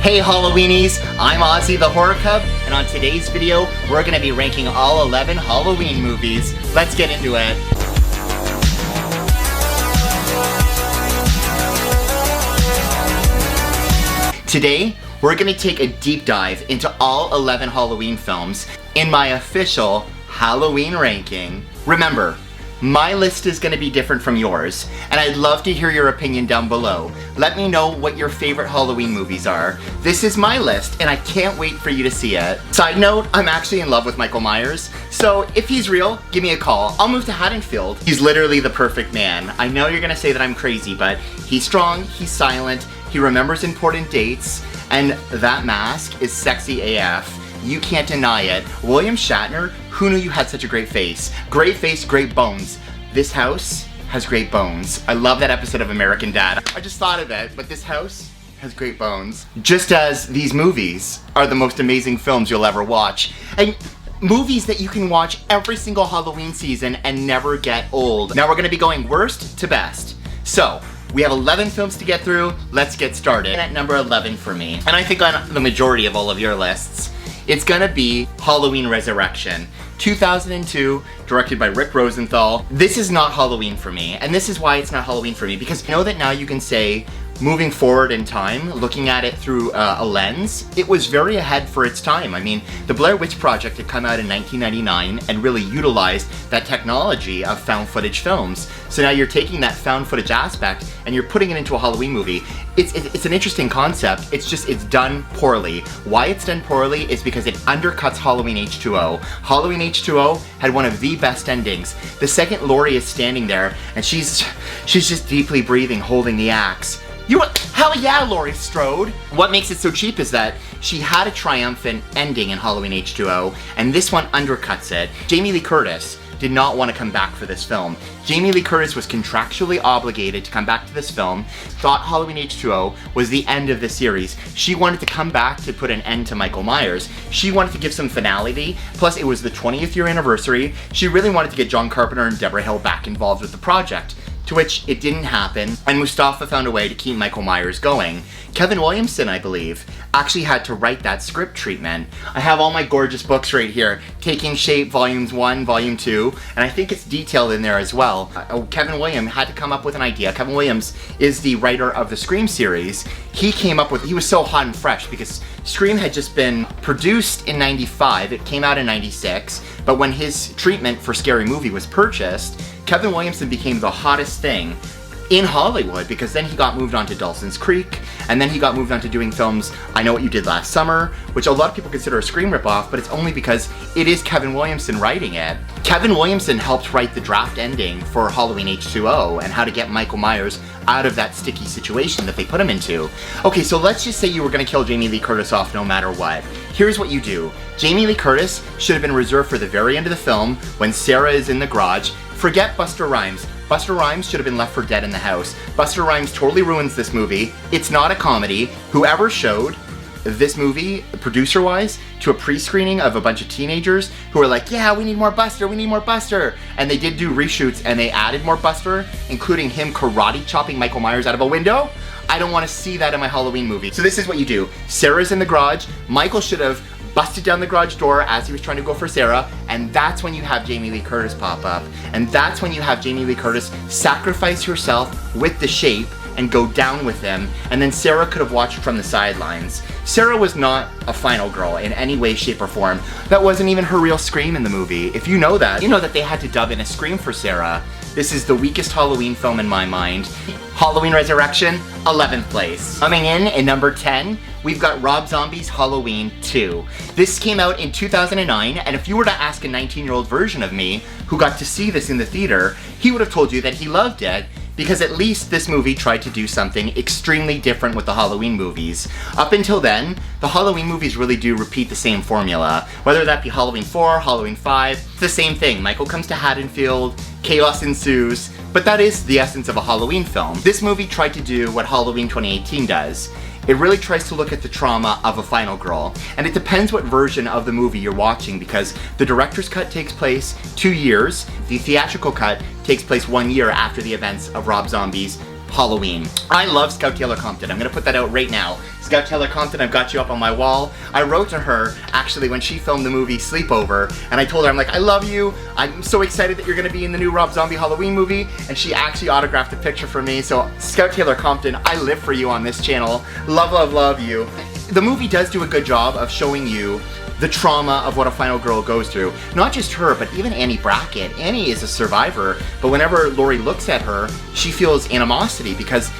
Hey Halloweenies, I'm Ozzy the Horror Cub, and on today's video, we're gonna be ranking all 11 Halloween movies. Let's get into it. Today, we're gonna take a deep dive into all 11 Halloween films in my official Halloween ranking. Remember, my list is going to be different from yours, and I'd love to hear your opinion down below. Let me know what your favorite Halloween movies are. This is my list, and I can't wait for you to see it. Side note, I'm actually in love with Michael Myers, so if he's real, give me a call. I'll move to Haddonfield. He's literally the perfect man. I know you're going to say that I'm crazy, but he's strong, he's silent, he remembers important dates, and that mask is sexy AF. You can't deny it. William Shatner, who knew you had such a great face? Great face, great bones. This house has great bones. I love that episode of American Dad. I just thought of it, but this house has great bones. Just as these movies are the most amazing films you'll ever watch. And movies that you can watch every single Halloween season and never get old. Now we're gonna be going worst to best. So, we have 11 films to get through. Let's get started. At number 11 for me, and I think on the majority of all of your lists, it's gonna be Halloween Resurrection. 2002, directed by Rick Rosenthal. This is not Halloween for me, and this is why it's not Halloween for me, because I know that now you can say, moving forward in time, looking at it through a lens, it was very ahead for its time. I mean, the Blair Witch Project had come out in 1999 and really utilized that technology of found footage films. So now you're taking that found footage aspect and you're putting it into a Halloween movie. It's an interesting concept, it's done poorly. Why it's done poorly is because it undercuts Halloween H2O. Halloween H2O had one of the best endings. The second Laurie is standing there and she's just deeply breathing, holding the axe. Hell yeah, Laurie Strode! What makes it so cheap is that she had a triumphant ending in Halloween H2O, and this one undercuts it. Jamie Lee Curtis did not want to come back for this film. Jamie Lee Curtis was contractually obligated to come back to this film, thought Halloween H2O was the end of the series. She wanted to come back to put an end to Michael Myers. She wanted to give some finality, plus it was the 20th year anniversary. She really wanted to get John Carpenter and Deborah Hill back involved with the project. To which it didn't happen, and Mustafa found a way to keep Michael Myers going. Kevin Williamson, I believe, actually had to write that script treatment. I have all my gorgeous books right here, Taking Shape, Volumes 1, Volume 2, and I think it's detailed in there as well. Kevin Williams had to come up with an idea. Kevin Williams is the writer of the Scream series. He was so hot and fresh because Scream had just been produced in 95, it came out in 96, but when his treatment for Scary Movie was purchased, Kevin Williamson became the hottest thing in Hollywood because then he got moved on to Dawson's Creek, and then he got moved on to doing films I Know What You Did Last Summer, which a lot of people consider a Scream ripoff, but it's only because it is Kevin Williamson writing it. Kevin Williamson helped write the draft ending for Halloween H2O and how to get Michael Myers out of that sticky situation that they put him into. Okay, so let's just say you were gonna kill Jamie Lee Curtis off no matter what. Here's what you do. Jamie Lee Curtis should have been reserved for the very end of the film when Sarah is in the garage. Forget Busta Rhymes. Busta Rhymes should have been left for dead in the house. Busta Rhymes totally ruins this movie. It's not a comedy. Whoever showed this movie, producer-wise, to a pre-screening of a bunch of teenagers who were like, yeah, we need more Buster, we need more Buster. And they did do reshoots and they added more Buster, including him karate chopping Michael Myers out of a window. I don't want to see that in my Halloween movie. So this is what you do. Sarah's in the garage. Michael should have busted down the garage door as he was trying to go for Sarah, and that's when you have Jamie Lee Curtis pop up. And that's when you have Jamie Lee Curtis sacrifice herself with the shape and go down with him, and then Sarah could have watched from the sidelines. Sarah was not a final girl in any way, shape, or form. That wasn't even her real scream in the movie. If you know that, you know that they had to dub in a scream for Sarah. This is the weakest Halloween film in my mind. Halloween Resurrection, 11th place. Coming in at number 10, we've got Rob Zombie's Halloween 2. This came out in 2009, and if you were to ask a 19-year-old version of me who got to see this in the theater, he would have told you that he loved it, because at least this movie tried to do something extremely different with the Halloween movies. Up until then, the Halloween movies really do repeat the same formula. Whether that be Halloween 4, Halloween 5, it's the same thing. Michael comes to Haddonfield, chaos ensues, but that is the essence of a Halloween film. This movie tried to do what Halloween 2018 does. It really tries to look at the trauma of a final girl. And it depends what version of the movie you're watching, because the director's cut takes place 2 years, the theatrical cut takes place 1 year after the events of Rob Zombie's Halloween. I love Scout Taylor Compton. I'm gonna put that out right now. Scout Taylor Compton, I've got you up on my wall. I wrote to her, actually, when she filmed the movie Sleepover, and I told her, I'm like, I love you. I'm so excited that you're gonna be in the new Rob Zombie Halloween movie, and she actually autographed a picture for me. So, Scout Taylor Compton, I live for you on this channel. Love, love, love you. The movie does do a good job of showing you the trauma of what a final girl goes through. Not just her, but even Annie Brackett. Annie is a survivor, but whenever Laurie looks at her, she feels animosity because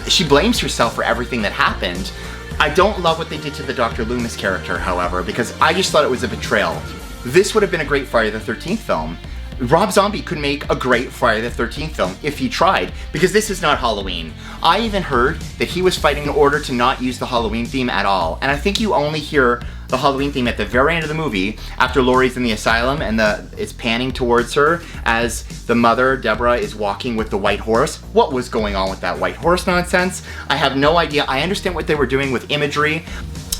she blames herself for everything that happened. I don't love what they did to the Dr. Loomis character, however, because I just thought it was a betrayal. This would have been a great Friday the 13th film. Rob Zombie could make a great Friday the 13th film if he tried, because this is not Halloween. I even heard that he was fighting in order to not use the Halloween theme at all, and I think you only hear the Halloween theme at the very end of the movie after Laurie's in the asylum and it's panning towards her as the mother, Deborah, is walking with the white horse. What was going on with that white horse nonsense? I have no idea. I understand what they were doing with imagery.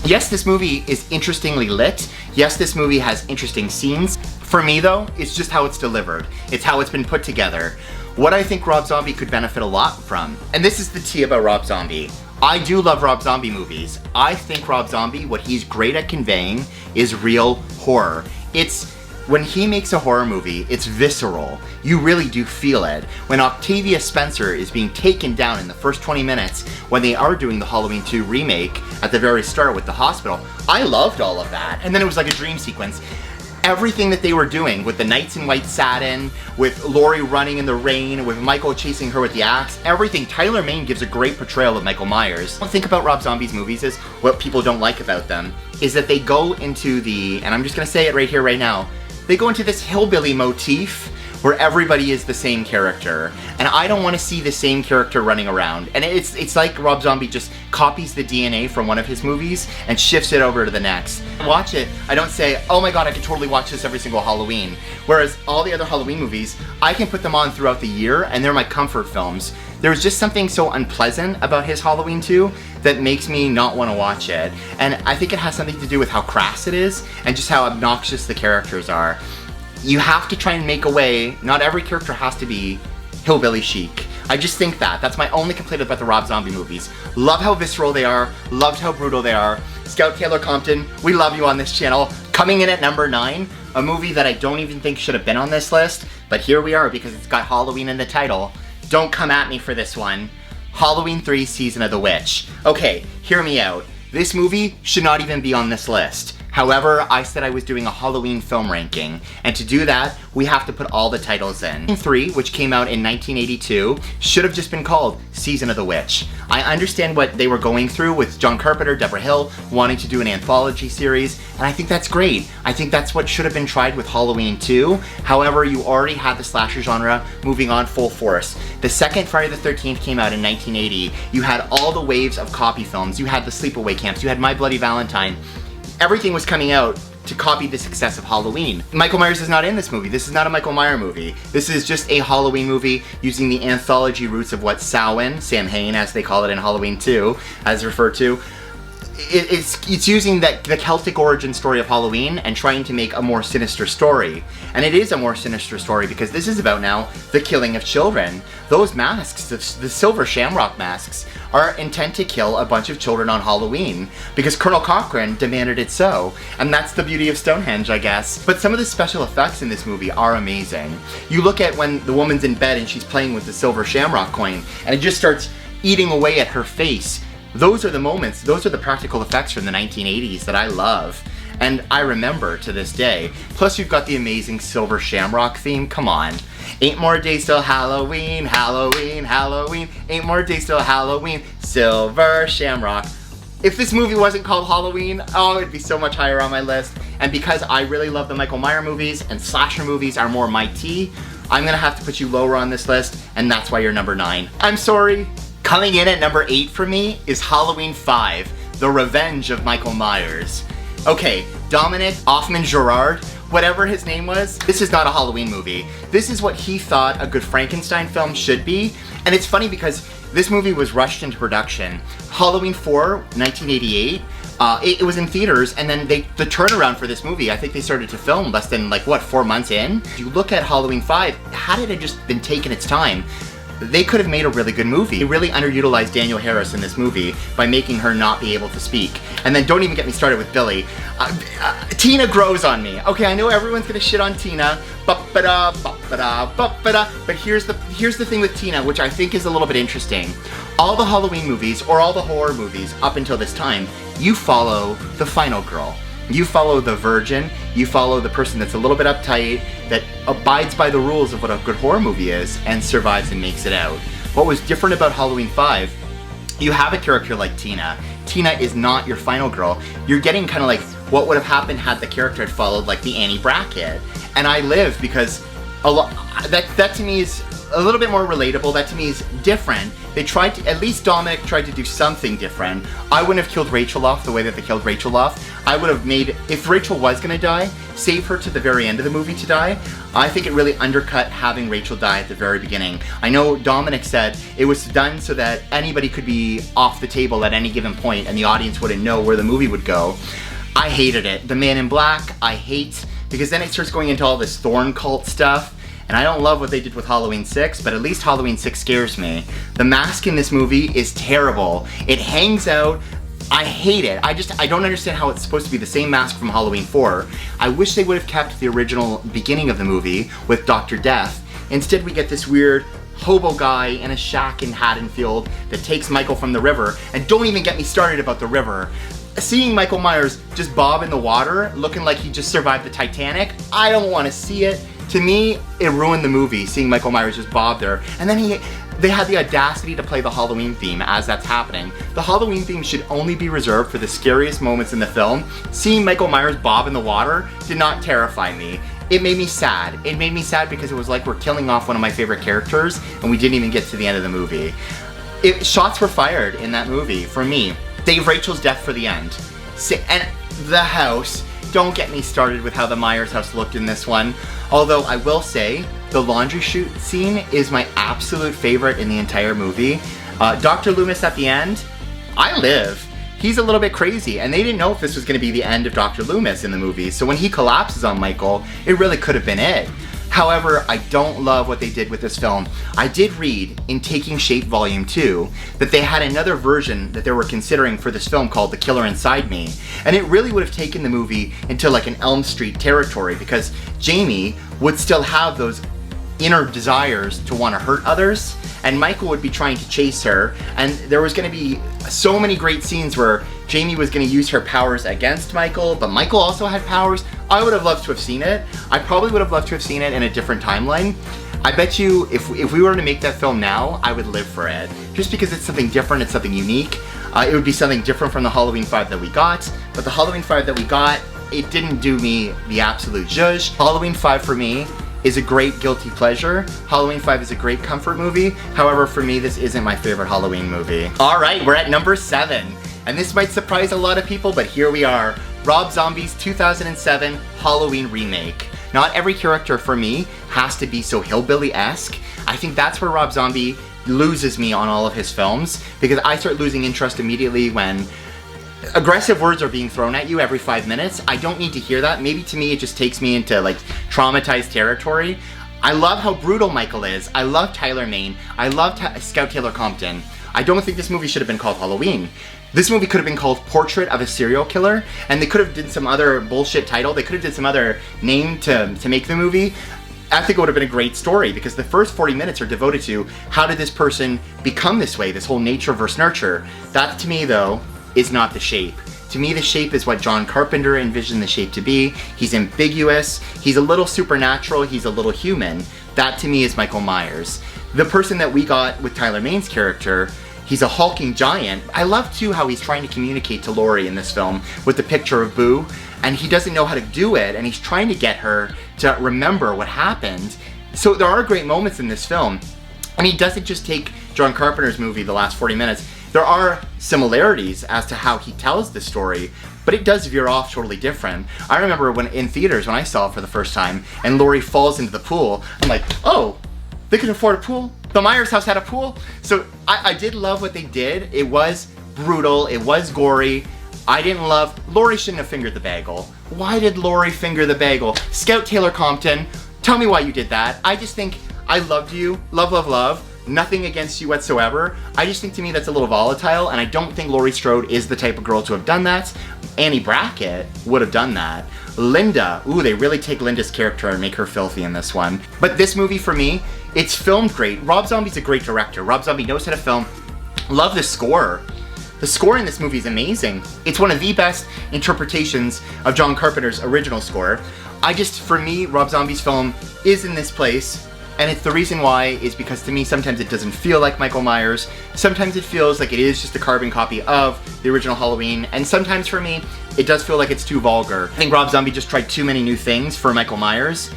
Yes, this movie is interestingly lit. Yes, this movie has interesting scenes. For me though, it's just how it's delivered. It's how it's been put together. What I think Rob Zombie could benefit a lot from, and this is the tea about Rob Zombie. I do love Rob Zombie movies. I think Rob Zombie, what he's great at conveying is real horror. When he makes a horror movie, it's visceral. You really do feel it. When Octavia Spencer is being taken down in the first 20 minutes, when they are doing the Halloween 2 remake at the very start with the hospital, I loved all of that. And then it was like a dream sequence. Everything that they were doing with the knights in white satin, with Laurie running in the rain, with Michael chasing her with the axe, everything. Tyler Mane gives a great portrayal of Michael Myers. What I think about Rob Zombie's movies is, what people don't like about them, is that they go into and I'm just gonna say it right here, right now, they go into this hillbilly motif where everybody is the same character. And I don't want to see the same character running around. And it's like Rob Zombie just copies the DNA from one of his movies and shifts it over to the next. Watch it, I don't say, oh my god, I could totally watch this every single Halloween. Whereas all the other Halloween movies, I can put them on throughout the year and they're my comfort films. There's just something so unpleasant about his Halloween 2 that makes me not want to watch it. And I think it has something to do with how crass it is and just how obnoxious the characters are. You have to try and make a way, not every character has to be hillbilly chic. I just think that's my only complaint about the Rob Zombie movies. Love how visceral they are, loved how brutal they are. Scout Taylor Compton, we love you on this channel. Coming in at number 9, a movie that I don't even think should have been on this list, but here we are because it's got Halloween in the title. Don't come at me for this one. Halloween 3 Season of the Witch. Okay, hear me out. This movie should not even be on this list. However, I said I was doing a Halloween film ranking, and to do that, we have to put all the titles in. 3, which came out in 1982, should have just been called Season of the Witch. I understand what they were going through with John Carpenter, Deborah Hill, wanting to do an anthology series, and I think that's great. I think that's what should have been tried with Halloween 2. However, you already had the slasher genre moving on full force. The second Friday the 13th came out in 1980. You had all the waves of copy films. You had the Sleepaway Camps. You had My Bloody Valentine. Everything was coming out to copy the success of Halloween. Michael Myers is not in this movie. This is not a Michael Myers movie. This is just a Halloween movie using the anthology roots of what Sam Hain, as they call it in Halloween 2, as referred to. It's using the Celtic origin story of Halloween and trying to make a more sinister story. And it is a more sinister story because this is about now the killing of children. Those masks, the silver shamrock masks, are intent to kill a bunch of children on Halloween because Colonel Cochrane demanded it so. And that's the beauty of Stonehenge, I guess. But some of the special effects in this movie are amazing. You look at when the woman's in bed and she's playing with the silver shamrock coin and it just starts eating away at her face. Those are the moments, those are the practical effects from the 1980s that I love. And I remember to this day. Plus you've got the amazing silver shamrock theme, come on. 8 more days till Halloween, Halloween, Halloween. 8 more days till Halloween, silver shamrock. If this movie wasn't called Halloween, oh, it'd be so much higher on my list. And because I really love the Michael Myers movies and slasher movies are more my tea, I'm gonna have to put you lower on this list, and that's why you're number 9. I'm sorry. Coming in at number 8 for me is Halloween 5, The Revenge of Michael Myers. Okay, Dominic Hoffman-Gerard, whatever his name was, this is not a Halloween movie. This is what he thought a good Frankenstein film should be, and it's funny because this movie was rushed into production. Halloween 4, 1988, it was in theaters, and then the turnaround for this movie, I think they started to film less than 4 months in. If you look at Halloween 5, had it just been taken its time, they could have made a really good movie. They really underutilized Danielle Harris in this movie by making her not be able to speak. And then don't even get me started with Billy. Tina grows on me. Okay, I know everyone's gonna shit on Tina, but here's the thing with Tina, which I think is a little bit interesting. All the Halloween movies, or all the horror movies up until this time, you follow the final girl. You follow the virgin, you follow the person that's a little bit uptight, that abides by the rules of what a good horror movie is, and survives and makes it out. What was different about Halloween 5, you have a character like Tina. Tina is not your final girl. You're getting kind of like what would have happened had the character had followed like the Annie bracket. And I live because that to me is a little bit more relatable. That to me is different. They tried to, at least Dominic tried to do something different. I wouldn't have killed Rachel off the way that they killed Rachel off. I would have made, if Rachel was gonna die, save her to the very end of the movie to die. I think it really undercut having Rachel die at the very beginning. I know Dominic said it was done so that anybody could be off the table at any given point and the audience wouldn't know where the movie would go. I hated it. The Man in Black, I hate, because then it starts going into all this Thorn cult stuff. And I don't love what they did with Halloween 6, but at least Halloween 6 scares me. The mask in this movie is terrible. It hangs out. I hate it. I don't understand how it's supposed to be the same mask from Halloween 4. I wish they would have kept the original beginning of the movie with Dr. Death. Instead, we get this weird hobo guy in a shack in Haddonfield that takes Michael from the river. And don't even get me started about the river. Seeing Michael Myers just bob in the water, looking like he just survived the Titanic, I don't want to see it. To me, it ruined the movie, seeing Michael Myers just bob there. And then they had the audacity to play the Halloween theme as that's happening. The Halloween theme should only be reserved for the scariest moments in the film. Seeing Michael Myers bob in the water did not terrify me. It made me sad. It made me sad because it was like we're killing off one of my favorite characters and we didn't even get to the end of the movie. Shots were fired in that movie for me. Save Rachel's death for the end. And the house. Don't get me started with how the Myers house looked in this one. Although I will say, the laundry chute scene is my absolute favorite in the entire movie. Dr. Loomis at the end, I live. He's a little bit crazy, and they didn't know if this was going to be the end of Dr. Loomis in the movie. So when he collapses on Michael, it really could have been it. However, I don't love what they did with this film. I did read in Taking Shape Volume 2 that they had another version that they were considering for this film called The Killer Inside Me. And it really would have taken the movie into like an Elm Street territory because Jamie would still have those inner desires to want to hurt others, and Michael would be trying to chase her, and there was going to be so many great scenes where Jamie was going to use her powers against Michael, but Michael also had powers. I would have loved to have seen it. I probably would have loved to have seen it in a different timeline. I bet you if we were to make that film now, I would live for it. Just because it's something different, it's something unique. It would be something different from the Halloween 5 that we got, but the Halloween 5 that we got, it didn't do me the absolute zhuzh. Halloween 5 for me is a great guilty pleasure. Halloween 5 is a great comfort movie. However, for me, this isn't my favorite Halloween movie. All right, we're at number 7. And this might surprise a lot of people, but here we are. Rob Zombie's 2007 Halloween remake. Not every character for me has to be so hillbilly-esque. I think that's where Rob Zombie loses me on all of his films, because I start losing interest immediately when aggressive words are being thrown at you every 5 minutes. I don't need to hear that. Maybe to me it just takes me into like traumatized territory. I love how brutal Michael is. I love Tyler Mane. I love Scout Taylor Compton. I don't think this movie should have been called Halloween. This movie could have been called Portrait of a Serial Killer, and they could have did some other bullshit title. They could have did some other name to make the movie. I think it would have been a great story, because the first 40 minutes are devoted to how did this person become this way, this whole nature versus nurture. That to me though is not The Shape. To me, The Shape is what John Carpenter envisioned The Shape to be. He's ambiguous, he's a little supernatural, he's a little human. That to me is Michael Myers. The person that we got with Tyler Mane's character, he's a hulking giant. I love too how he's trying to communicate to Laurie in this film with the picture of Boo, and he doesn't know how to do it, and he's trying to get her to remember what happened. So there are great moments in this film, and he doesn't just take John Carpenter's movie, the last 40 minutes. There are similarities as to how he tells the story, but it does veer off totally different. I remember when in theaters, when I saw it for the first time, and Laurie falls into the pool, I'm like, oh, they can afford a pool? The Myers house had a pool? So I did love what they did. It was brutal, it was gory. I didn't love, Laurie shouldn't have fingered the bagel. Why did Laurie finger the bagel? Scout Taylor Compton, tell me why you did that. I just think, I loved you, love, love, love. Nothing against you whatsoever. I just think to me that's a little volatile, and I don't think Laurie Strode is the type of girl to have done that. Annie Brackett would have done that. Linda, ooh, they really take Linda's character and make her filthy in this one. But this movie for me, it's filmed great. Rob Zombie's a great director. Rob Zombie knows how to film. Love the score. The score in this movie is amazing. It's one of the best interpretations of John Carpenter's original score. For me, Rob Zombie's film is in this place, and the reason why is because to me, sometimes it doesn't feel like Michael Myers. Sometimes it feels like it is just a carbon copy of the original Halloween, and sometimes for me, it does feel like it's too vulgar. I think Rob Zombie just tried too many new things for Michael Myers.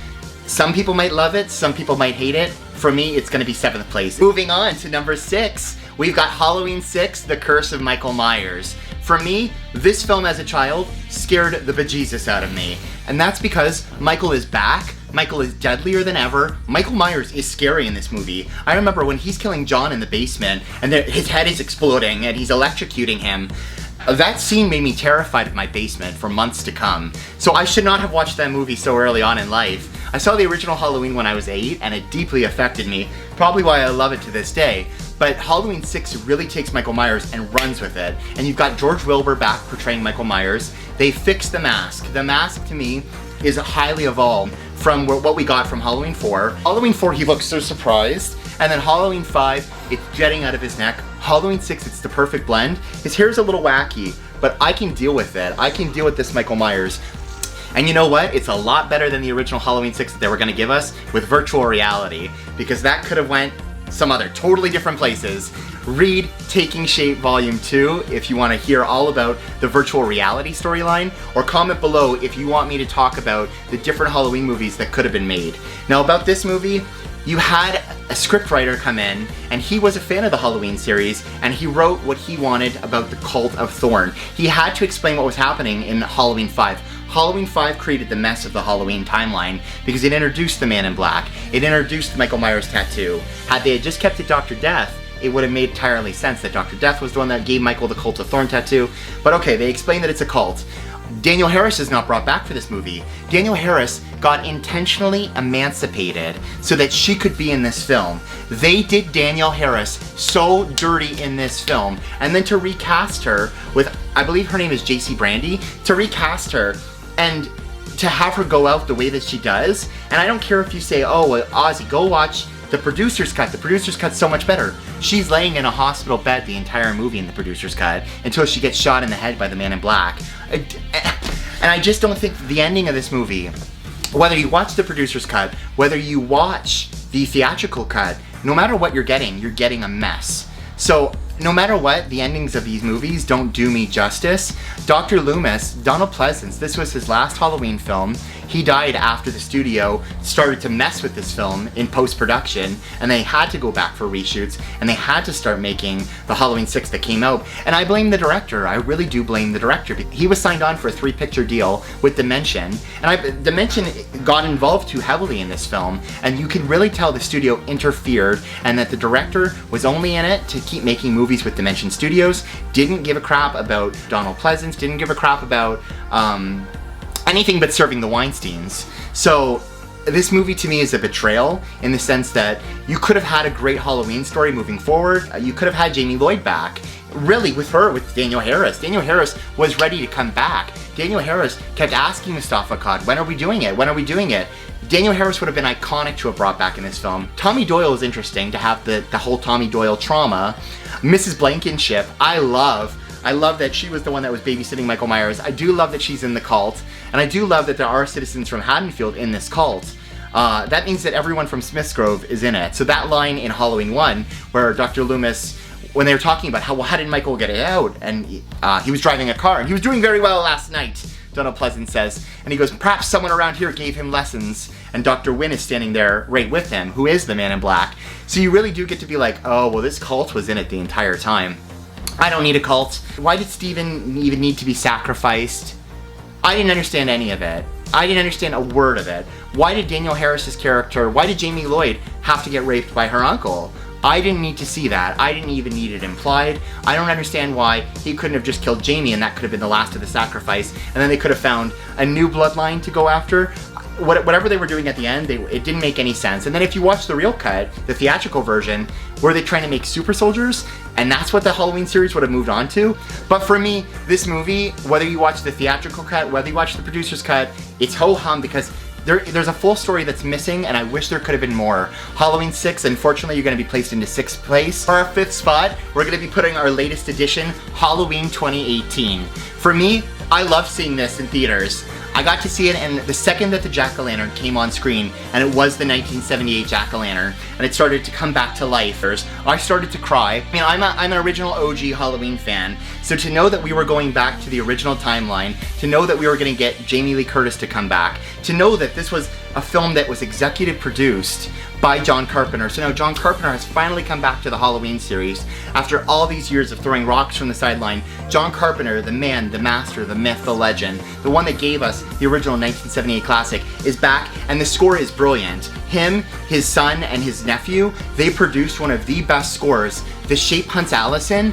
Some people might love it, some people might hate it. For me, it's gonna be 7th place. Moving on to number 6, we've got Halloween 6, The Curse of Michael Myers. For me, this film as a child scared the bejesus out of me. And that's because Michael is back, Michael is deadlier than ever, Michael Myers is scary in this movie. I remember when he's killing John in the basement, and his head is exploding, and he's electrocuting him. That scene made me terrified of my basement for months to come. So I should not have watched that movie so early on in life. I saw the original Halloween when I was 8, and it deeply affected me, probably why I love it to this day. But Halloween 6 really takes Michael Myers and runs with it. And you've got George Wilbur back portraying Michael Myers. They fixed the mask. The mask, to me, is highly evolved from what we got from Halloween 4. Halloween 4, he looks so surprised. And then Halloween 5, it's jetting out of his neck. Halloween 6, it's the perfect blend. His hair's a little wacky, but I can deal with it. I can deal with this Michael Myers. And you know what? It's a lot better than the original Halloween 6 that they were gonna give us with virtual reality, because that could have went some other totally different places. Read Taking Shape Volume 2 if you want to hear all about the virtual reality storyline, or comment below if you want me to talk about the different Halloween movies that could have been made. Now about this movie, you had a scriptwriter come in, and he was a fan of the Halloween series, and he wrote what he wanted about the Cult of Thorn. He had to explain what was happening in Halloween 5. Halloween 5 created the mess of the Halloween timeline because it introduced the Man in Black. It introduced the Michael Myers tattoo. Had they had just kept it Dr. Death, it would have made entirely sense that Dr. Death was the one that gave Michael the Cult of Thorn tattoo. But okay, they explained that it's a cult. Daniel Harris is not brought back for this movie. Daniel Harris got intentionally emancipated so that she could be in this film. They did Daniel Harris so dirty in this film, and then to recast her with, I believe her name is JC Brandy, to recast her and to have her go out the way that she does. And I don't care if you say, oh, well, Ozzy, go watch the producer's cut. The producer's cut's so much better. She's laying in a hospital bed the entire movie in the producer's cut until she gets shot in the head by the Man in Black. And I just don't think the ending of this movie, whether you watch the producer's cut, whether you watch the theatrical cut, no matter what you're getting a mess. So no matter what, the endings of these movies don't do me justice. Dr. Loomis, Donald Pleasence, this was his last Halloween film. He died after the studio started to mess with this film in post-production, and they had to go back for reshoots, and they had to start making the Halloween 6 that came out. And I blame the director. I really do blame the director. He was signed on for a 3-picture deal with Dimension, and Dimension got involved too heavily in this film, and you can really tell the studio interfered, and that the director was only in it to keep making movies with Dimension Studios, didn't give a crap about Donald Pleasence, didn't give a crap about anything but serving the Weinsteins. So this movie to me is a betrayal in the sense that you could have had a great Halloween story moving forward. You could have had Jamie Lloyd back. Really, with Daniel Harris. Daniel Harris was ready to come back. Daniel Harris kept asking Mustafa Akkad, when are we doing it? When are we doing it? Daniel Harris would have been iconic to have brought back in this film. Tommy Doyle is interesting to have the whole Tommy Doyle trauma. Mrs. Blankenship, I love that she was the one that was babysitting Michael Myers. I do love that she's in the cult, and I do love that there are citizens from Haddonfield in this cult. That means that everyone from Smith's Grove is in it. So that line in Halloween 1, where Dr. Loomis, when they were talking about how did Michael get it out, and he was driving a car, and he was doing very well last night, Donald Pleasence says, and he goes, perhaps someone around here gave him lessons, and Dr. Wynn is standing there right with him, who is the Man in Black. So you really do get to be like, oh, well, this cult was in it the entire time. I don't need a cult. Why did Stephen even need to be sacrificed? I didn't understand any of it. I didn't understand a word of it. Why did Daniel Harris's character, why did Jamie Lloyd have to get raped by her uncle? I didn't need to see that. I didn't even need it implied. I don't understand why he couldn't have just killed Jamie and that could have been the last of the sacrifice, and then they could have found a new bloodline to go after. whatever they were doing at the end, it didn't make any sense. And then if you watch the real cut, the theatrical version, were they trying to make super soldiers? And that's what the Halloween series would have moved on to. But for me, this movie, whether you watch the theatrical cut, whether you watch the producer's cut, it's ho-hum because there's a full story that's missing, and I wish there could have been more. Halloween 6, unfortunately, you're going to be placed into 6th place. For our 5th spot, we're going to be putting our latest edition, Halloween 2018. For me, I love seeing this in theaters. I got to see it, and the second that the jack-o'-lantern came on screen, and it was the 1978 jack-o'-lantern, and it started to come back to life, I started to cry. I mean, I'm an original OG Halloween fan, so to know that we were going back to the original timeline, to know that we were going to get Jamie Lee Curtis to come back, to know that this was a film that was executive produced by John Carpenter. So now John Carpenter has finally come back to the Halloween series. After all these years of throwing rocks from the sideline, John Carpenter, the man, the master, the myth, the legend, the one that gave us the original 1978 classic, is back, and the score is brilliant. Him, his son, and his nephew, they produced one of the best scores. The Shape Hunts Allison,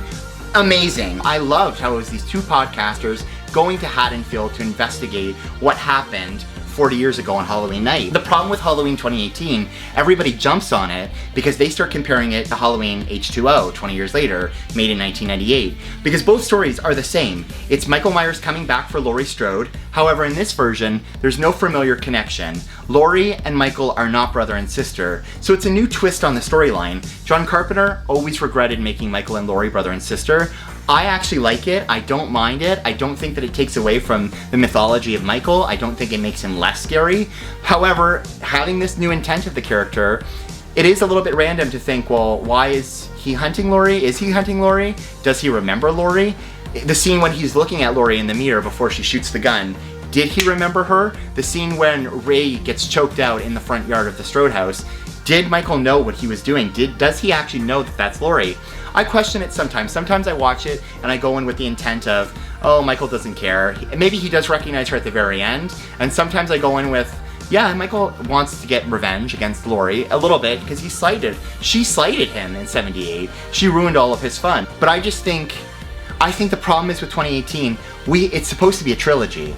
amazing. I loved how it was these two podcasters going to Haddonfield to investigate what happened 40 years ago on Halloween night. The problem with Halloween 2018, everybody jumps on it because they start comparing it to Halloween H2O 20 years later, made in 1998. Because both stories are the same. It's Michael Myers coming back for Laurie Strode. However, in this version, there's no familiar connection. Laurie and Michael are not brother and sister, so it's a new twist on the storyline. John Carpenter always regretted making Michael and Laurie brother and sister. I actually like it. I don't mind it. I don't think that it takes away from the mythology of Michael. I don't think it makes him less scary. However, having this new intent of the character, it is a little bit random to think, well, why is he hunting Laurie? Is he hunting Laurie? Does he remember Laurie? The scene when he's looking at Laurie in the mirror before she shoots the gun, did he remember her? The scene when Ray gets choked out in the front yard of the Strode house, did Michael know what he was doing? Does he actually know that that's Laurie? I question it sometimes. Sometimes I watch it and I go in with the intent of, oh, Michael doesn't care. Maybe he does recognize her at the very end. And sometimes I go in with, yeah, Michael wants to get revenge against Laurie a little bit because she slighted him in 78. She ruined all of his fun. But I think the problem is with 2018, it's supposed to be a trilogy.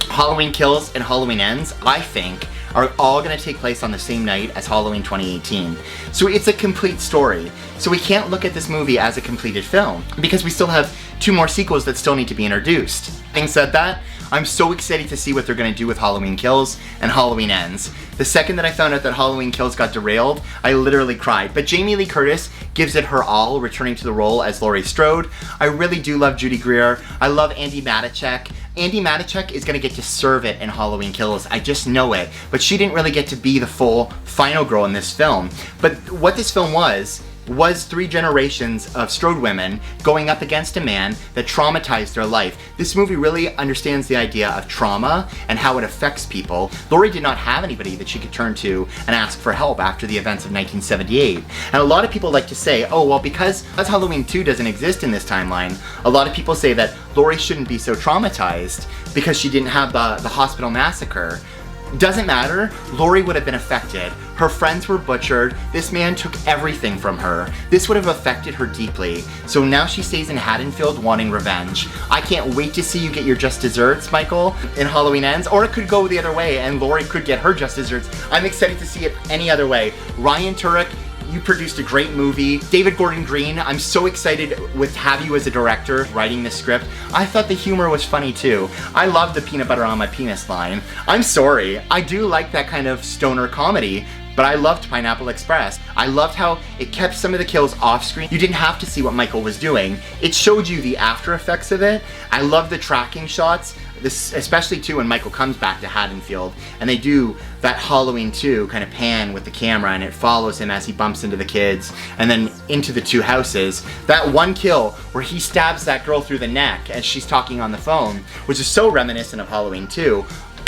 Halloween Kills and Halloween Ends, I think, are all going to take place on the same night as Halloween 2018. So it's a complete story. So we can't look at this movie as a completed film because we still have 2 more sequels that still need to be introduced. Having said that, I'm so excited to see what they're going to do with Halloween Kills and Halloween Ends. The second that I found out that Halloween Kills got derailed, I literally cried. But Jamie Lee Curtis gives it her all, returning to the role as Laurie Strode. I really do love Judy Greer. I love Andi Matichak. Andi Matichak is going to get to serve it in Halloween Kills. I just know it. But she didn't really get to be the full final girl in this film. But what this film was 3 generations of Strode women going up against a man that traumatized their life. This movie really understands the idea of trauma and how it affects people. Laurie did not have anybody that she could turn to and ask for help after the events of 1978. And a lot of people like to say, oh, well, because Halloween 2 doesn't exist in this timeline, a lot of people say that Laurie shouldn't be so traumatized because she didn't have the hospital massacre. Doesn't matter, Laurie would have been affected. Her friends were butchered. This man took everything from her. This would have affected her deeply. So now she stays in Haddonfield wanting revenge. I can't wait to see you get your just desserts, Michael, in Halloween Ends. Or it could go the other way and Laurie could get her just desserts. I'm excited to see it any other way. Ryan Turek, you produced a great movie. David Gordon Green, I'm so excited to have you as a director writing this script. I thought the humor was funny too. I love the peanut butter on my penis line. I'm sorry, I do like that kind of stoner comedy, but I loved Pineapple Express. I loved how it kept some of the kills off screen. You didn't have to see what Michael was doing. It showed you the after effects of it. I love the tracking shots. This, especially too when Michael comes back to Haddonfield and they do that Halloween 2 kind of pan with the camera and it follows him as he bumps into the kids and then into the 2 houses. That one kill where he stabs that girl through the neck as she's talking on the phone, which is so reminiscent of Halloween 2.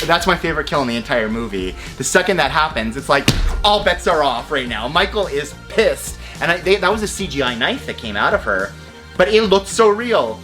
That's my favorite kill in the entire movie. The second that happens, it's like all bets are off right now. Michael is pissed. And that was a CGI knife that came out of her, but it looked so real.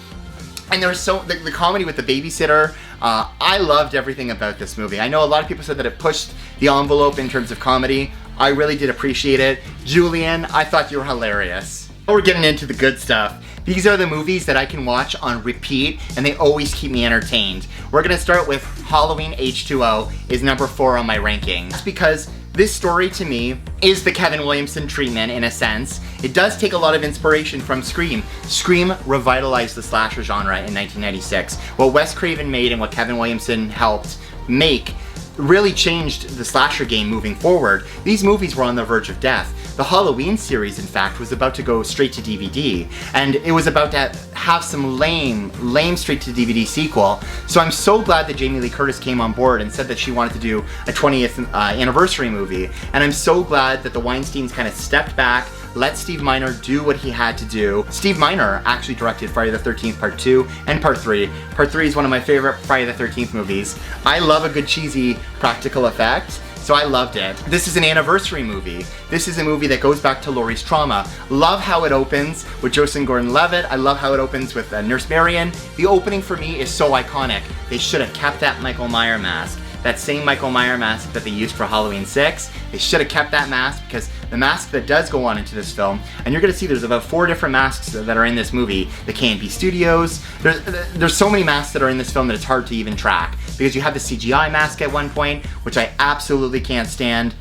And there was the comedy with the babysitter. I loved everything about this movie. I know a lot of people said that it pushed the envelope in terms of comedy. I really did appreciate it. Julian, I thought you were hilarious. We're getting into the good stuff. These are the movies that I can watch on repeat and they always keep me entertained. We're gonna start with Halloween H2O is number 4 on my ranking. That's because this story to me is the Kevin Williamson treatment in a sense. It does take a lot of inspiration from Scream. Scream revitalized the slasher genre in 1996. What Wes Craven made and what Kevin Williamson helped make really changed the slasher game moving forward. These movies were on the verge of death. The Halloween series, in fact, was about to go straight to DVD, and it was about to have some lame straight to DVD sequel. So I'm so glad that Jamie Lee Curtis came on board and said that she wanted to do a 20th anniversary movie. And I'm so glad that the Weinsteins kind of stepped back, let Steve Miner do what he had to do. Steve Miner actually directed Friday the 13th Part 2 and Part 3. Part 3 is one of my favorite Friday the 13th movies. I love a good cheesy practical effect, so I loved it. This is an anniversary movie. This is a movie that goes back to Laurie's trauma. Love how it opens with Joseph Gordon-Levitt. I love how it opens with Nurse Marion. The opening for me is so iconic. They should have kept that Michael Myers mask. That same Michael Myers mask that they used for Halloween 6. They should have kept that mask because the mask that does go on into this film, and you're gonna see there's about 4 different masks that are in this movie. The K&B Studios, there's so many masks that are in this film that it's hard to even track because you have the CGI mask at one point, which I absolutely can't stand.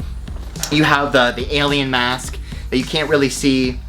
You have the alien mask that you can't really see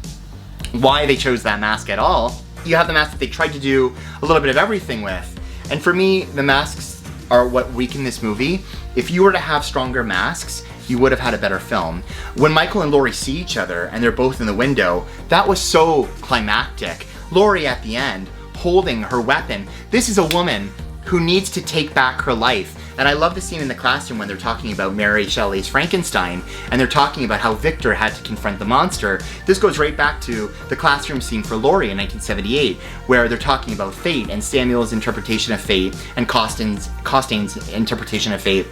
why they chose that mask at all. You have the mask that they tried to do a little bit of everything with. And for me, the masks are what weaken this movie. If you were to have stronger masks, you would have had a better film. When Michael and Laurie see each other and they're both in the window, that was so climactic. Laurie at the end, holding her weapon. This is a woman who needs to take back her life. And I love the scene in the classroom when they're talking about Mary Shelley's Frankenstein, and they're talking about how Victor had to confront the monster. This goes right back to the classroom scene for Laurie in 1978, where they're talking about fate and Samuel's interpretation of fate and Costaine's interpretation of fate.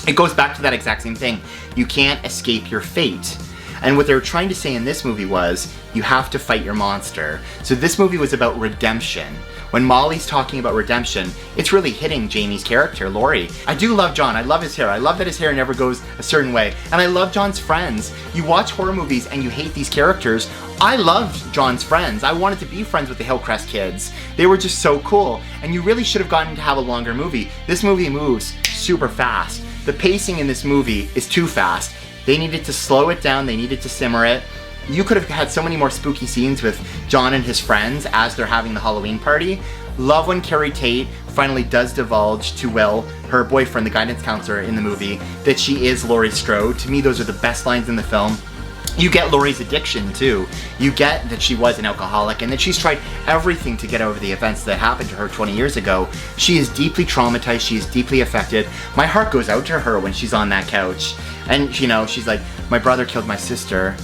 It goes back to that exact same thing. You can't escape your fate. And what they were trying to say in this movie was, you have to fight your monster. So this movie was about redemption. When Molly's talking about redemption, it's really hitting Jamie's character, Laurie. I do love John. I love his hair. I love that his hair never goes a certain way. And I love John's friends. You watch horror movies and you hate these characters. I loved John's friends. I wanted to be friends with the Hillcrest kids. They were just so cool. And you really should have gotten to have a longer movie. This movie moves super fast. The pacing in this movie is too fast. They needed to slow it down. They needed to simmer it. You could have had so many more spooky scenes with John and his friends as they're having the Halloween party. Love when Carrie Tate finally does divulge to Will, her boyfriend, the guidance counselor in the movie, that she is Laurie Strode. To me, those are the best lines in the film. You get Laurie's addiction too. You get that she was an alcoholic and that she's tried everything to get over the events that happened to her 20 years ago. She is deeply traumatized. She is deeply affected. My heart goes out to her when she's on that couch. And you know, she's like, my brother killed my sister.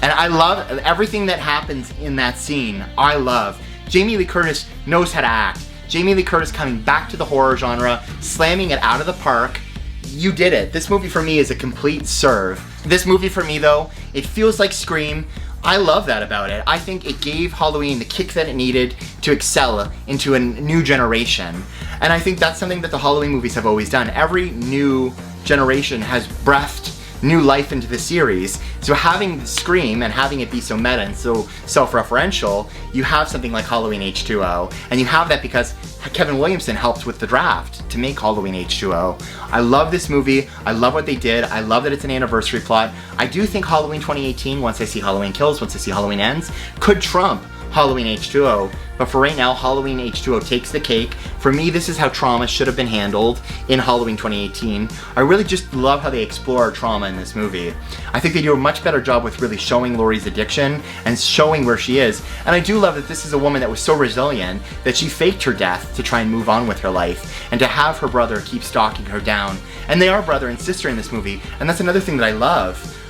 And I love everything that happens in that scene. I love. Jamie Lee Curtis knows how to act. Jamie Lee Curtis coming back to the horror genre, slamming it out of the park. You did it. This movie for me is a complete serve. This movie for me though, it feels like Scream. I love that about it. I think it gave Halloween the kick that it needed to excel into a new generation. And I think that's something that the Halloween movies have always done. Every new generation has breathed new life into the series. So having Scream and having it be so meta and so self-referential, you have something like Halloween H2O. And you have that because Kevin Williamson helped with the draft to make Halloween H2O. I love this movie. I love what they did. I love that it's an anniversary plot. I do think Halloween 2018, once I see Halloween Kills, once I see Halloween Ends, could trump Halloween H2O. But for right now, Halloween H2O takes the cake. For me, this is how trauma should have been handled in Halloween 2018. I really just love how they explore trauma in this movie. I think they do a much better job with really showing Laurie's addiction and showing where she is. And I do love that this is a woman that was so resilient that she faked her death to try and move on with her life. And to have her brother keep stalking her down. And they are brother and sister in this movie. And that's another thing that I love.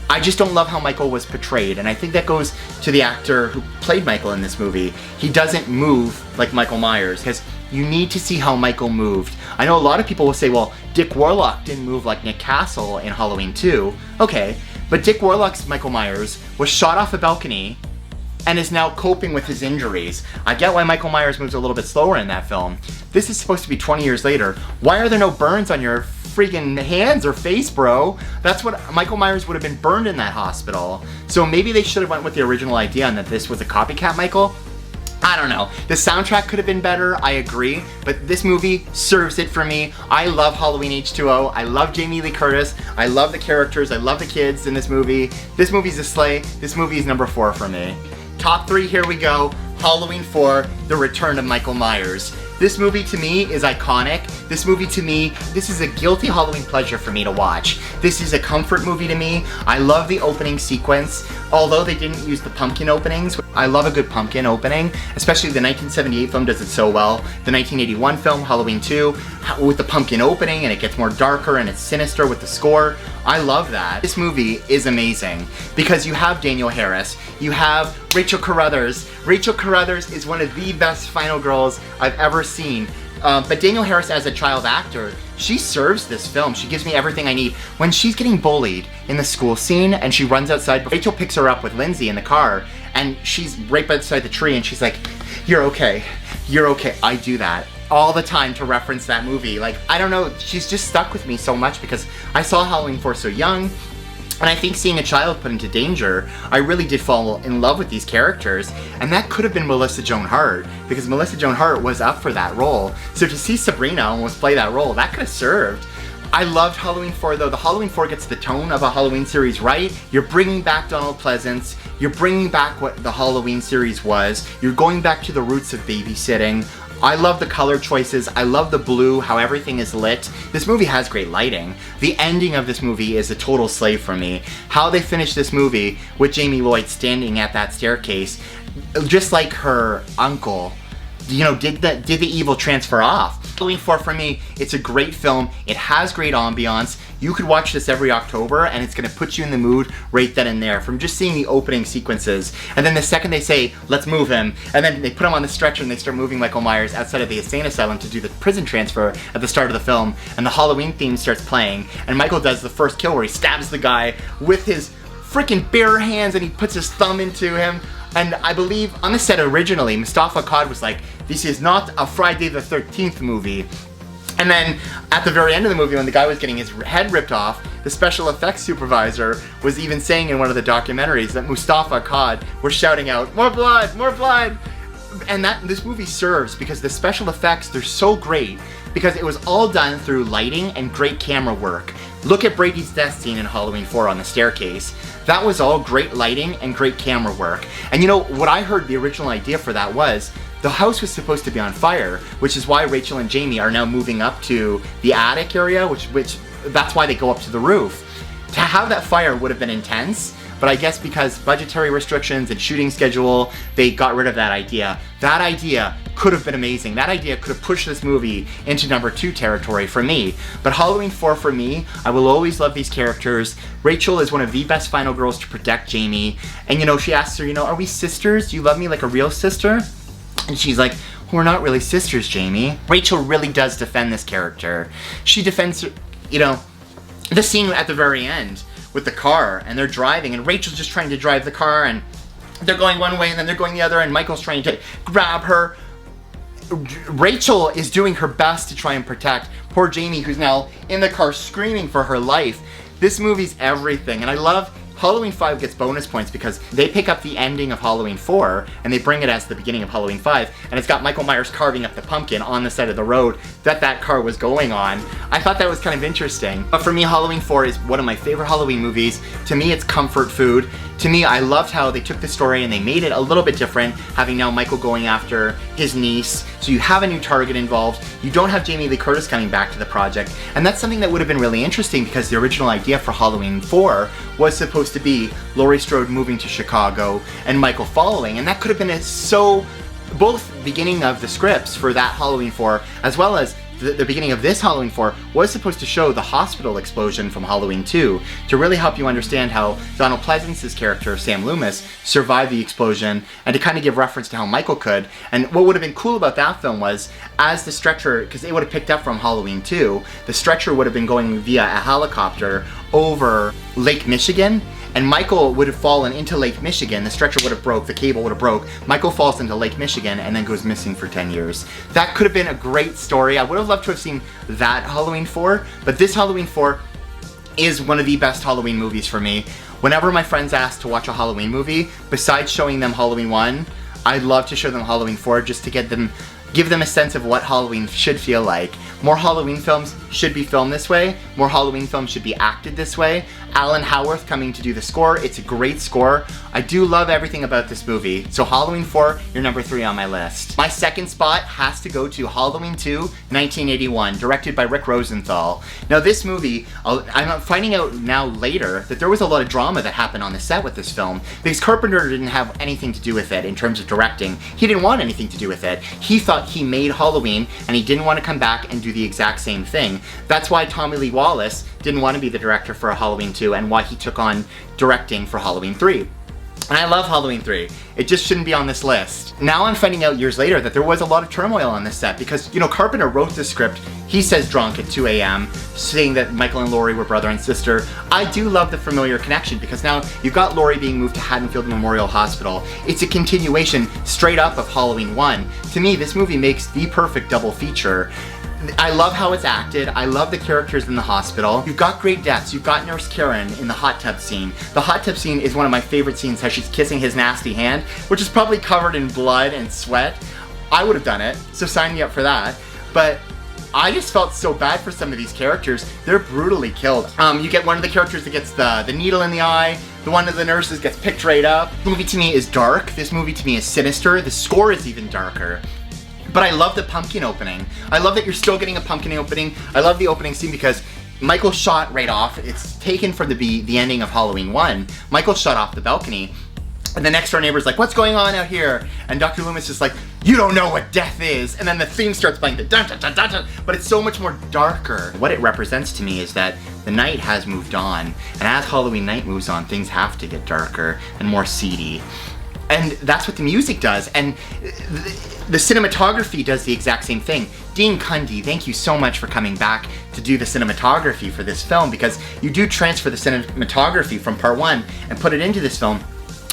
I just don't love how Michael was portrayed, and I think that goes to the actor who played Michael in this movie. He doesn't move like Michael Myers, because you need to see how Michael moved. I know a lot of people will say, well, Dick Warlock didn't move like Nick Castle in Halloween 2. Okay, but Dick Warlock's Michael Myers was shot off a balcony and is now coping with his injuries. I get why Michael Myers moves a little bit slower in that film. This is supposed to be 20 years later. Why are there no burns on your freaking hands or face, bro. That's what Michael Myers would have been burned in that hospital. So maybe they should have went with the original idea and that this was a copycat Michael. I don't know. The soundtrack could have been better, I agree, but this movie serves it for me. I love Halloween H2O. I love Jamie Lee Curtis. I love the characters. I love the kids in this movie. This movie's a slay. This movie is number 4 for me. Top 3, here we go. Halloween 4, The Return of Michael Myers. This movie to me is iconic. This movie to me, this is a guilty Halloween pleasure for me to watch. This is a comfort movie to me. I love the opening sequence. Although they didn't use the pumpkin openings, I love a good pumpkin opening, especially the 1978 film does it so well. The 1981 film, Halloween 2, with the pumpkin opening and it gets more darker and it's sinister with the score. I love that. This movie is amazing because you have Danielle Harris, you have Rachel Carruthers. Rachel Carruthers is one of the best final girls I've ever seen. But Danielle Harris as a child actor, she serves this film. She gives me everything I need. When she's getting bullied in the school scene and she runs outside, Rachel picks her up with Lindsay in the car and she's right beside the tree and she's like, "You're okay, you're okay." I do that all the time to reference that movie. Like, I don't know, she's just stuck with me so much because I saw Halloween 4 so young. And I think seeing a child put into danger, I really did fall in love with these characters. And that could have been Melissa Joan Hart, because Melissa Joan Hart was up for that role. So to see Sabrina almost play that role, that could have served. I loved Halloween 4 though. The Halloween 4 gets the tone of a Halloween series right. You're bringing back Donald Pleasance. You're bringing back what the Halloween series was. You're going back to the roots of babysitting. I love the color choices. I love the blue, how everything is lit. This movie has great lighting. The ending of this movie is a total slave for me. How they finish this movie with Jamie Lloyd standing at that staircase, just like her uncle, you know, did the evil transfer off. Halloween 4 for me, it's a great film. It has great ambiance. You could watch this every October and it's gonna put you in the mood right then and there from just seeing the opening sequences. And then the second they say, "Let's move him," and then they put him on the stretcher and they start moving Michael Myers outside of the insane asylum to do the prison transfer at the start of the film, and the Halloween theme starts playing, and Michael does the first kill where he stabs the guy with his freaking bare hands and he puts his thumb into him. And I believe on the set originally, Mustafa Akkad was like, "This is not a Friday the 13th movie." And then at the very end of the movie, when the guy was getting his head ripped off, the special effects supervisor was even saying in one of the documentaries that Mustafa Akkad was shouting out, "More blood, more blood!" And this movie serves because the special effects, they're so great because it was all done through lighting and great camera work. Look at Brady's death scene in Halloween 4 on the staircase. That was all great lighting and great camera work. And you know, what I heard the original idea for that was, the house was supposed to be on fire, which is why Rachel and Jamie are now moving up to the attic area, which that's why they go up to the roof. To have that fire would have been intense, but I guess because budgetary restrictions and shooting schedule, they got rid of that idea. That idea could have been amazing. That idea could have pushed this movie into number 2 territory for me. But Halloween 4 for me, I will always love these characters. Rachel is one of the best final girls to protect Jamie. And you know, she asks her, you know, "Are we sisters? Do you love me like a real sister?" And she's like, "We're not really sisters, Jamie." Rachel really does defend this character. She defends, you know, the scene at the very end with the car and they're driving and Rachel's just trying to drive the car and they're going one way and then they're going the other and Michael's trying to grab her. Rachel is doing her best to try and protect poor Jamie, who's now in the car screaming for her life. This movie's everything, and I love Halloween 5 gets bonus points because they pick up the ending of Halloween 4 and they bring it as the beginning of Halloween 5, and it's got Michael Myers carving up the pumpkin on the side of the road that car was going on. I thought that was kind of interesting. But for me, Halloween 4 is one of my favorite Halloween movies. To me, it's comfort food. To me, I loved how they took the story and they made it a little bit different, having now Michael going after his niece. So you have a new target involved. You don't have Jamie Lee Curtis coming back to the project. And that's something that would have been really interesting because the original idea for Halloween 4 was supposed to be Laurie Strode moving to Chicago and Michael following. And that could have been both beginning of the scripts for that Halloween 4 as well as the beginning of this Halloween 4 was supposed to show the hospital explosion from Halloween 2 to really help you understand how Donald Pleasance's character, Sam Loomis, survived the explosion and to kind of give reference to how Michael could. And what would have been cool about that film was, as the stretcher, because they would have picked up from Halloween 2, the stretcher would have been going via a helicopter over Lake Michigan, and Michael would have fallen into Lake Michigan. The stretcher would have broke, the cable would have broke. Michael falls into Lake Michigan and then goes missing for 10 years. That could have been a great story. I would have loved to have seen that Halloween 4, but this Halloween 4 is one of the best Halloween movies for me. Whenever my friends ask to watch a Halloween movie, besides showing them Halloween 1, I'd love to show them Halloween 4 just to give them a sense of what Halloween should feel like. More Halloween films should be filmed this way. More Halloween films should be acted this way. Alan Howarth coming to do the score. It's a great score. I do love everything about this movie. So Halloween 4, you're number 3 on my list. My second spot has to go to Halloween 2, 1981, directed by Rick Rosenthal. Now this movie, I'm finding out now later that there was a lot of drama that happened on the set with this film because Carpenter didn't have anything to do with it in terms of directing. He didn't want anything to do with it. He thought he made Halloween and he didn't want to come back and do the exact same thing. That's why Tommy Lee Wallace didn't want to be the director for Halloween 2 and why he took on directing for Halloween 3. And I love Halloween 3. It just shouldn't be on this list. Now I'm finding out years later that there was a lot of turmoil on this set because, you know, Carpenter wrote the script, he says drunk at 2 a.m., saying that Michael and Laurie were brother and sister. I do love the familiar connection because now you've got Laurie being moved to Haddonfield Memorial Hospital. It's a continuation straight up of Halloween 1. To me, this movie makes the perfect double feature. I love how it's acted. I love the characters in the hospital. You've got great deaths. You've got Nurse Karen in the hot tub scene. The hot tub scene is one of my favorite scenes, how she's kissing his nasty hand, which is probably covered in blood and sweat. I would have done it, so sign me up for that. But I just felt so bad for some of these characters. They're brutally killed. You get one of the characters that gets the needle in the eye. The one of the nurses gets picked right up. The movie to me is dark. This movie to me is sinister. The score is even darker. But I love the pumpkin opening. I love that you're still getting a pumpkin opening. I love the opening scene because Michael shot right off. It's taken from the ending of Halloween 1. Michael shot off the balcony. And the next door neighbor's like, what's going on out here? And Dr. Loomis is like, you don't know what death is. And then the theme starts playing, the dun dun dun dun dun, but it's so much more darker. What it represents to me is that the night has moved on. And as Halloween night moves on, things have to get darker and more seedy. And that's what the music does. And the cinematography does the exact same thing. Dean Cundy, thank you so much for coming back to do the cinematography for this film because you do transfer the cinematography from part 1 and put it into this film.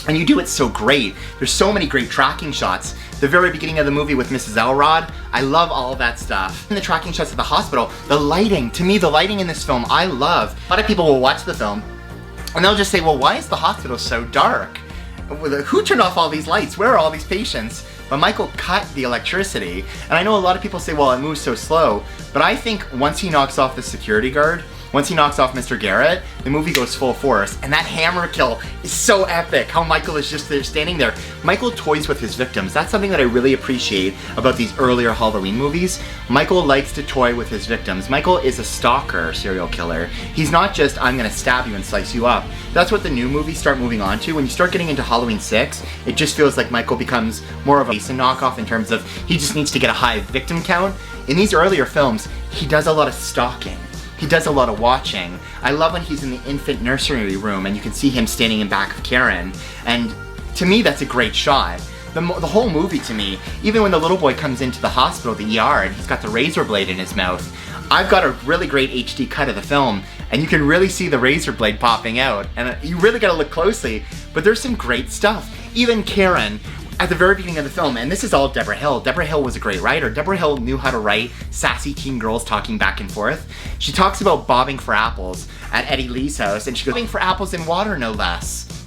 And you do it so great. There's so many great tracking shots. The very beginning of the movie with Mrs. Elrod, I love all of that stuff. And the tracking shots at the hospital, the lighting, to me the lighting in this film I love. A lot of people will watch the film and they'll just say, well, why is the hospital so dark? Who turned off all these lights? Where are all these patients? But Michael cut the electricity. And I know a lot of people say, well, it moves so slow. But I think once he knocks off the security guard, once he knocks off Mr. Garrett, the movie goes full force. And that hammer kill is so epic. How Michael is just there standing there. Michael toys with his victims. That's something that I really appreciate about these earlier Halloween movies. Michael likes to toy with his victims. Michael is a stalker serial killer. He's not just, I'm gonna stab you and slice you up. That's what the new movies start moving on to. When you start getting into Halloween 6, it just feels like Michael becomes more of a Jason knockoff in terms of he just needs to get a high victim count. In these earlier films, he does a lot of stalking. He does a lot of watching. I love when he's in the infant nursery room and you can see him standing in back of Karen. And to me, that's a great shot. The whole movie to me, even when the little boy comes into the hospital, the ER, and he's got the razor blade in his mouth, I've got a really great HD cut of the film and you can really see the razor blade popping out. And you really gotta look closely, but there's some great stuff. Even Karen, at the very beginning of the film, and this is all Deborah Hill. Deborah Hill was a great writer. Deborah Hill knew how to write sassy teen girls talking back and forth. She talks about bobbing for apples at Eddie Lee's house, and she goes, bobbing for apples in water, no less.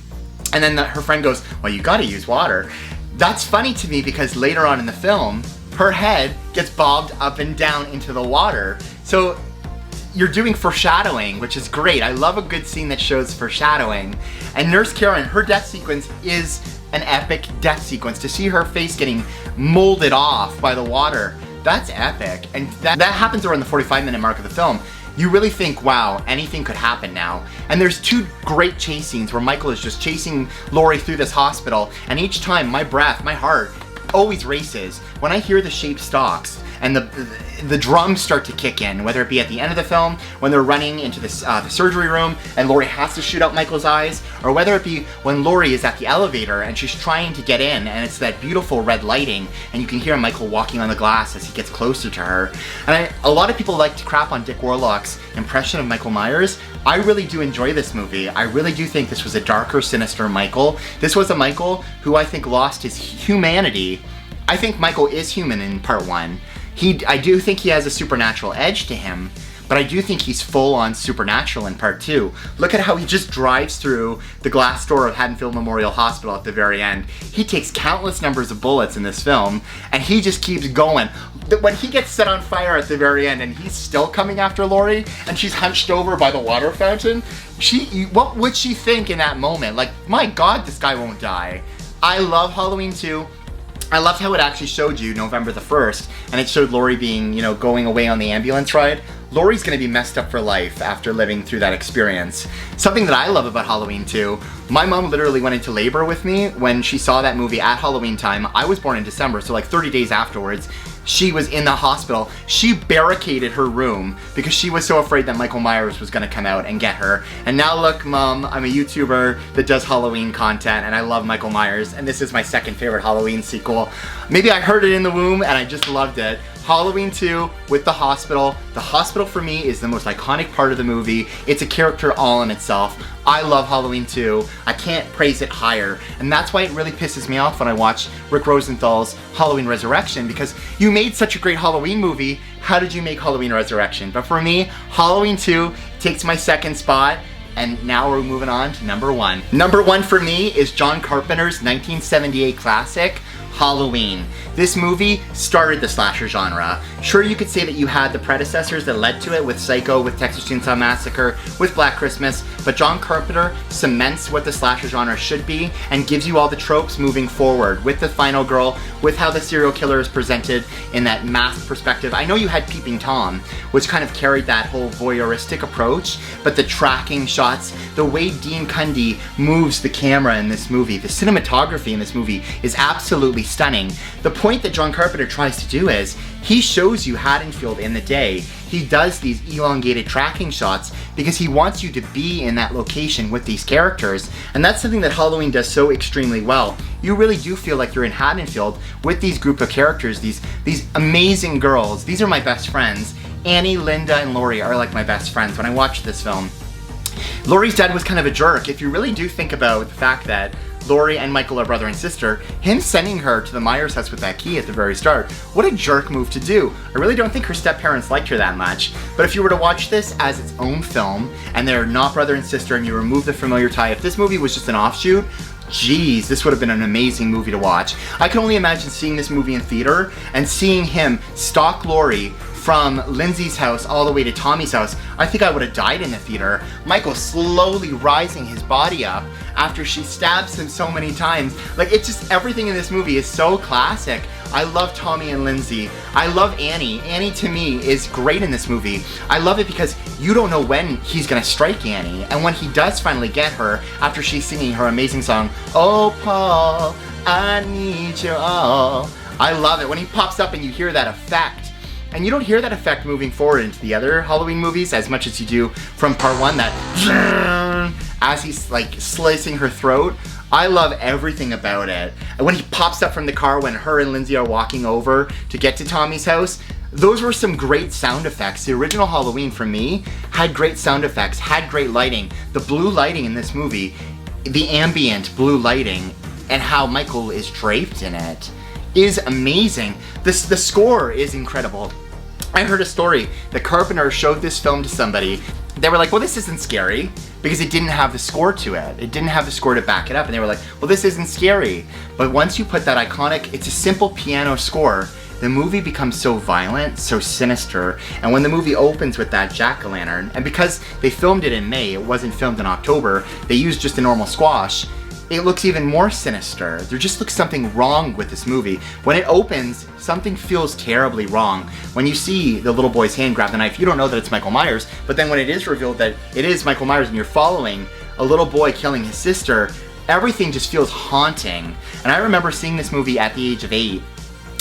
And then her friend goes, well, you gotta use water. That's funny to me because later on in the film, her head gets bobbed up and down into the water. So you're doing foreshadowing, which is great. I love a good scene that shows foreshadowing. And Nurse Karen, her death sequence is an epic death sequence. To see her face getting molded off by the water, that's epic. And that happens around the 45-minute mark of the film. You really think, wow, anything could happen now. And there's 2 great chase scenes where Michael is just chasing Laurie through this hospital, and each time my breath, my heart, always races. When I hear the shape stocks and the drums start to kick in, whether it be at the end of the film when they're running into the surgery room and Laurie has to shoot out Michael's eyes, or whether it be when Laurie is at the elevator and she's trying to get in and it's that beautiful red lighting and you can hear Michael walking on the glass as he gets closer to her. And a lot of people like to crap on Dick Warlock's impression of Michael Myers. I really do enjoy this movie. I really do think this was a darker, sinister Michael. This was a Michael who I think lost his humanity. I think Michael is human in part 1. I do think he has a supernatural edge to him, but I do think he's full on supernatural in part 2. Look at how he just drives through the glass door of Haddonfield Memorial Hospital at the very end. He takes countless numbers of bullets in this film, and he just keeps going. When he gets set on fire at the very end and he's still coming after Laurie, and she's hunched over by the water fountain, what would she think in that moment? Like, my God, this guy won't die. I love Halloween 2. I loved how it actually showed you November the 1st, and it showed Laurie being, going away on the ambulance ride. Laurie's gonna be messed up for life after living through that experience. Something that I love about Halloween 2, my mom literally went into labor with me when she saw that movie at Halloween time. I was born in December, so like 30 days afterwards, she was in the hospital. She barricaded her room because she was so afraid that Michael Myers was gonna come out and get her. And now look, Mom, I'm a YouTuber that does Halloween content and I love Michael Myers, and this is my second favorite Halloween sequel. Maybe I heard it in the womb and I just loved it. Halloween 2 with the hospital. The hospital for me is the most iconic part of the movie. It's a character all in itself. I love Halloween 2. I can't praise it higher. And that's why it really pisses me off when I watch Rick Rosenthal's Halloween Resurrection, because you made such a great Halloween movie. How did you make Halloween Resurrection? But for me, Halloween 2 takes my second spot. And now we're moving on to number 1. Number 1 for me is John Carpenter's 1978 classic, Halloween. This movie started the slasher genre. Sure, you could say that you had the predecessors that led to it with Psycho, with Texas Chainsaw Massacre, with Black Christmas, but John Carpenter cements what the slasher genre should be and gives you all the tropes moving forward with the final girl, with how the serial killer is presented in that masked perspective. I know you had Peeping Tom, which kind of carried that whole voyeuristic approach, but the tracking shots, the way Dean Cundy moves the camera in this movie, the cinematography in this movie is absolutely stunning. The point that John Carpenter tries to do is he shows you Haddonfield in the day. He does these elongated tracking shots because he wants you to be in that location with these characters, and that's something that Halloween does so extremely well. You really do feel like you're in Haddonfield with these group of characters, these amazing girls. These are my best friends. Annie, Linda, and Laurie are like my best friends when I watch this film. Laurie's dad was kind of a jerk. If you really do think about the fact that Laurie and Michael are brother and sister, him sending her to the Myers house with that key at the very start, what a jerk move to do. I really don't think her step-parents liked her that much, but if you were to watch this as its own film, and they're not brother and sister, and you remove the familiar tie, if this movie was just an offshoot, geez, this would have been an amazing movie to watch. I can only imagine seeing this movie in theater, and seeing him stalk Laurie from Lindsay's house all the way to Tommy's house. I think I would have died in the theater. Michael slowly rising his body up after she stabs him so many times. Like, it's just, everything in this movie is so classic. I love Tommy and Lindsay. I love Annie. Annie, to me, is great in this movie. I love it because you don't know when he's gonna strike Annie, and when he does finally get her after she's singing her amazing song, "Oh Paul, I need you all." I love it when he pops up and you hear that effect. And you don't hear that effect moving forward into the other Halloween movies as much as you do from part 1, that as he's like slicing her throat. I love everything about it. And when he pops up from the car when her and Lindsay are walking over to get to Tommy's house, those were some great sound effects. The original Halloween, for me, had great sound effects, had great lighting. The blue lighting in this movie, the ambient blue lighting, and how Michael is draped in it is amazing. The score is incredible. I heard a story that Carpenter showed this film to somebody. They were like, well, this isn't scary, because it didn't have the score to it. It didn't have the score to back it up. And they were like, well, this isn't scary. But once you put that iconic, it's a simple piano score, the movie becomes so violent, so sinister. And when the movie opens with that jack-o'-lantern, and because they filmed it in May, it wasn't filmed in October, they used just a normal squash, it looks even more sinister. There just looks something wrong with this movie. When it opens, something feels terribly wrong. When you see the little boy's hand grab the knife, you don't know that it's Michael Myers, but then when it is revealed that it is Michael Myers and you're following a little boy killing his sister, everything just feels haunting. And I remember seeing this movie at the age of 8,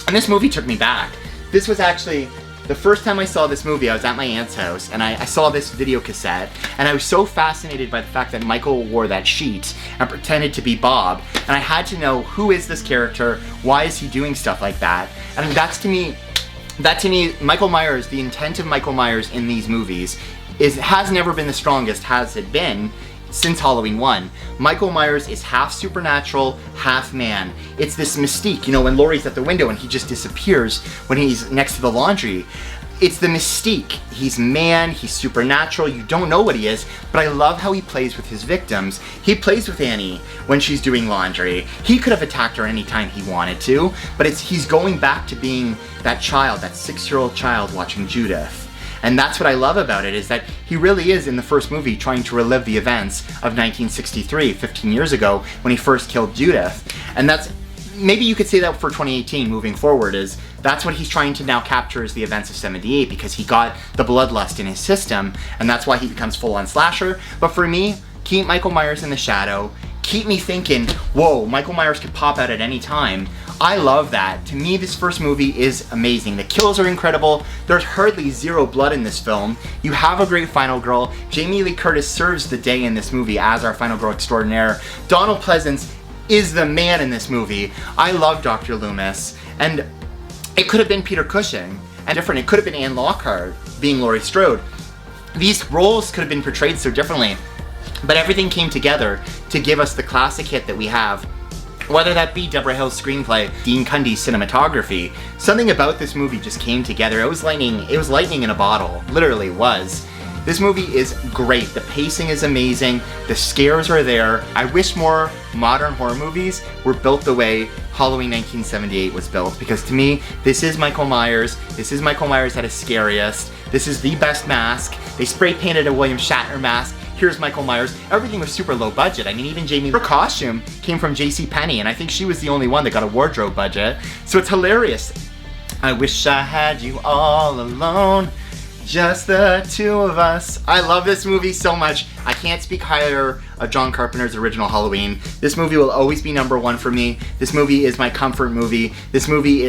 and this movie took me back. This was actually the first time I saw this movie. I was at my aunt's house, and I saw this video cassette, and I was so fascinated by the fact that Michael wore that sheet and pretended to be Bob, and I had to know, who is this character? Why is he doing stuff like that? And that to me, Michael Myers, the intent of Michael Myers in these movies has never been the strongest, has it been, since Halloween 1. Michael Myers is half supernatural, half man. It's this mystique, you know, when Laurie's at the window and he just disappears when he's next to the laundry. It's the mystique. He's man, he's supernatural, you don't know what he is, but I love how he plays with his victims. He plays with Annie when she's doing laundry. He could have attacked her anytime he wanted to, but he's going back to being that child, that 6-year-old child watching Judith. And that's what I love about it, is that he really is, in the first movie, trying to relive the events of 1963, 15 years ago, when he first killed Judith. And that's, maybe you could say that for 2018 moving forward, is that's what he's trying to now capture, is the events of 78, because he got the bloodlust in his system, and that's why he becomes full-on slasher. But for me, keep Michael Myers in the shadow, keep me thinking, whoa, Michael Myers could pop out at any time. I love that. To me, this first movie is amazing. The kills are incredible. There's hardly zero blood in this film. You have a great final girl. Jamie Lee Curtis serves the day in this movie as our final girl extraordinaire. Donald Pleasance is the man in this movie. I love Dr. Loomis. And it could have been Peter Cushing, and different. It could have been Anne Lockhart being Laurie Strode. These roles could have been portrayed so differently, but everything came together to give us the classic hit that we have. Whether that be Deborah Hill's screenplay, Dean Cundy's cinematography, something about this movie just came together. It was lightning in a bottle, literally was. This movie is great. The pacing is amazing. The scares are there. I wish more modern horror movies were built the way Halloween 1978 was built, because to me, this is Michael Myers. This is Michael Myers at his scariest. This is the best mask. They spray painted a William Shatner mask. Here's Michael Myers. Everything was super low budget. I mean, even her costume came from JCPenney, and I think she was the only one that got a wardrobe budget. So it's hilarious. I wish I had you all alone, just the two of us. I love this movie so much. I can't speak higher of John Carpenter's original Halloween. This movie will always be number one for me. This movie is my comfort movie. This movie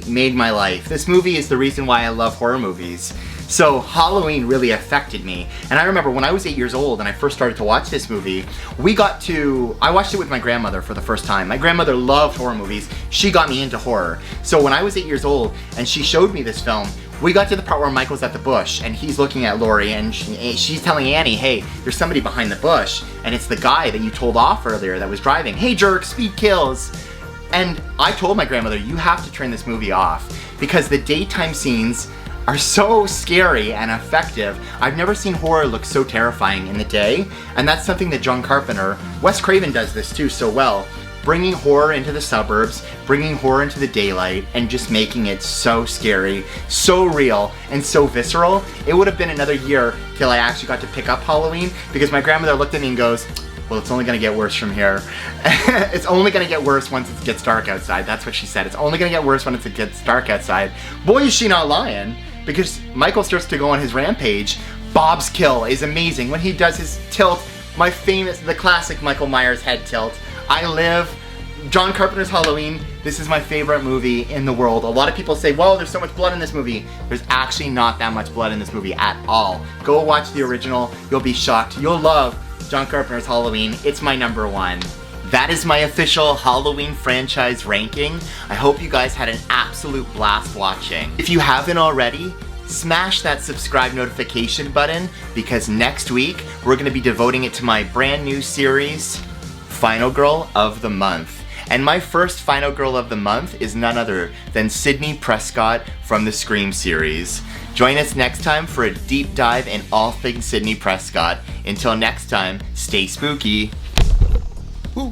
made my life. This movie is the reason why I love horror movies. So Halloween really affected me. And I remember when I was 8 years old and I first started to watch this movie, I watched it with my grandmother for the first time. My grandmother loved horror movies. She got me into horror. So when I was 8 years old and she showed me this film, we got to the part where Michael's at the bush and he's looking at Laurie, and she's telling Annie, hey, there's somebody behind the bush, and it's the guy that you told off earlier that was driving. Hey jerk, speed kills. And I told my grandmother, you have to turn this movie off, because the daytime scenes are so scary and effective. I've never seen horror look so terrifying in the day, and that's something that John Carpenter, Wes Craven does this too so well, bringing horror into the suburbs, bringing horror into the daylight, and just making it so scary, so real, and so visceral. It would have been another year till I actually got to pick up Halloween, because my grandmother looked at me and goes, well, it's only gonna get worse from here. It's only gonna get worse once it gets dark outside. That's what she said. It's only gonna get worse when it gets dark outside. Boy, is she not lying. Because Michael starts to go on his rampage. Bob's kill is amazing. When he does his tilt, the classic Michael Myers head tilt. I live. John Carpenter's Halloween, this is my favorite movie in the world. A lot of people say, well, there's so much blood in this movie. There's actually not that much blood in this movie at all. Go watch the original. You'll be shocked. You'll love John Carpenter's Halloween. It's my number one. That is my official Halloween franchise ranking. I hope you guys had an absolute blast watching. If you haven't already, smash that subscribe notification button, because next week we're gonna be devoting it to my brand new series, Final Girl of the Month. And my first Final Girl of the Month is none other than Sydney Prescott from the Scream series. Join us next time for a deep dive in all things Sydney Prescott. Until next time, stay spooky. Ooh.